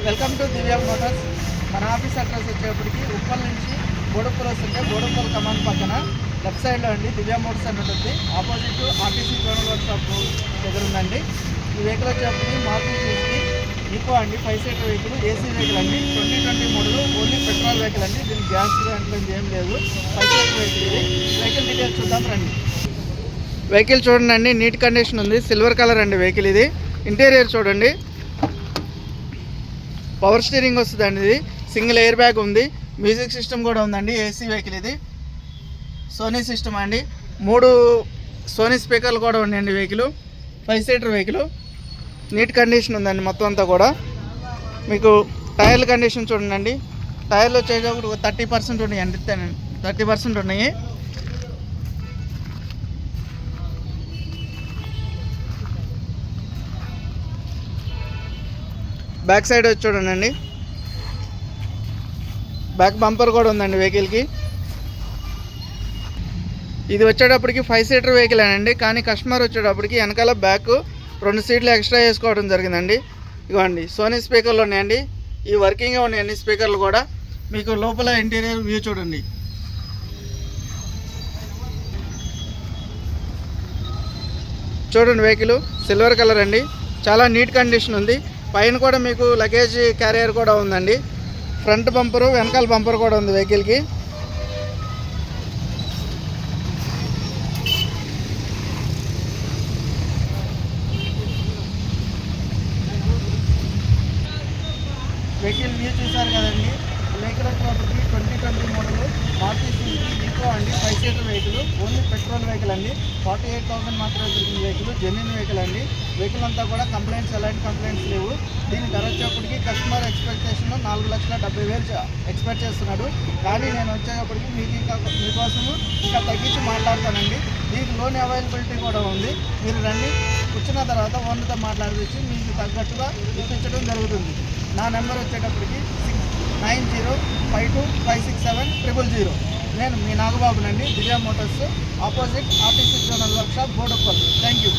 Welcome to Divya Motors. మన office address వచ్చేప్పటికి ఉప్పల్ నుంచి బోడుప్పల్ వస్తుంటే బోడుప్పల్ కమాండ్ పక్కన లెఫ్ట్ సైడ్లో అండి దివ్య మోటార్స్ అని ఉంటుంది. Opposite RTC zonal work shop దగ్గర ఉందండి. ఈ వెహికల్ వచ్చేప్పటికి మారుతి సుజుకి ఈకో అండి, 5 సీటర్ వెహికల్, ఏసీ వెహికల్ అండి. 2020 మోడల్, ఓన్లీ పెట్రోల్ వెహికల్ అండి. దీనికి గ్యాస్ దాంట్లో ఏం లేదు. 5 సీటర్ వెహికల్ ఇది. వెహికల్ డీటెయిల్స్ చూద్దాం రండి. వెహికల్ చూడండి అండి, నీట్ కండిషన్ ఉంది. సిల్వర్ కలర్ అండి వెహికల్ ఇది. ఇంటీరియర్ చూడండి, పవర్ స్టీరింగ్ వస్తుందండి. ఇది సింగిల్ ఎయిర్ బ్యాగ్ ఉంది. మ్యూజిక్ సిస్టమ్ కూడా ఉందండి. ఏసీ వెహికల్ ఇది. సోనీ సిస్టమ్ అండి. 3 సోనీ స్పీకర్లు కూడా ఉన్నాయండి. Vehicle 5 seater vehicle, neat condition ఉందండి మొత్తం అంతా కూడా. మీకు టైర్ల కండిషన్ చూడండి. టైర్లు వచ్చేటప్పుడు 30% ఉన్నాయండి. 30% ఉన్నాయి. బ్యాక్ సైడ్ వచ్చి చూడండి, బ్యాక్ బంపర్ కూడా ఉందండి వెహికల్కి. ఇది వచ్చేటప్పటికి 5 సీటర్ వెహికల్ అండి. కానీ కస్టమర్ వచ్చేటప్పటికి వెనకాల బ్యాక్ 2 సీట్లు ఎక్స్ట్రా వేసుకోవడం జరిగిందండి. ఇవ్వండి, సోనీ స్పీకర్లు ఉన్నాయండి. ఈ వర్కింగ్గా ఉన్నాయండి స్పీకర్లు కూడా. మీకు లోపల ఇంటీరియర్ వ్యూ చూడండి. చూడండి, వెహికల్ సిల్వర్ కలర్ అండి. చాలా నీట్ కండిషన్ ఉంది. పైన కూడా మీకు లగేజ్ క్యారియర్ కూడా ఉందండి. ఫ్రంట్ బంపరు, వెనకాల బంపర్ కూడా ఉంది వెహికల్కి. వెహికల్ వ్యూ చూసారు కదండి. వెహికల్ వచ్చేటప్పటికి 2020 మోడల్ మారుతి సుజుకి ఈకో అండి, 5 seater vehicle, only petrol vehicle అండి. 48,000 మాత్రమే దొరికిన వెహికల్, జెన్యున్ వెహికల్ అండి. వెహికల్ అంతా కూడా కంప్లైంట్స్, ఎలాంటి కంప్లైంట్స్ లేవు. దీని ధర వచ్చేప్పటికి కస్టమర్ ఎక్స్పెక్టేషన్ 4,70,000 ఎక్స్పెక్ట్ చేస్తున్నాడు. కానీ నేను వచ్చేటప్పటికి మీకోసం ఇంకా తగ్గించి మాట్లాడతానండి. దీనికి లోన్ అవైలబిలిటీ కూడా ఉంది. మీరు రండి, కూర్చున్న తర్వాత ఓనర్తో మాట్లాడించి మీకు తగ్గట్టుగా ఇప్పించడం జరుగుతుంది. నా నెంబర్ వచ్చేటప్పటికి 9052567000. నేను మీ నాగబాబునండి, Divya motors, opposite RTC zonal workshop, Boduppal. Thank you.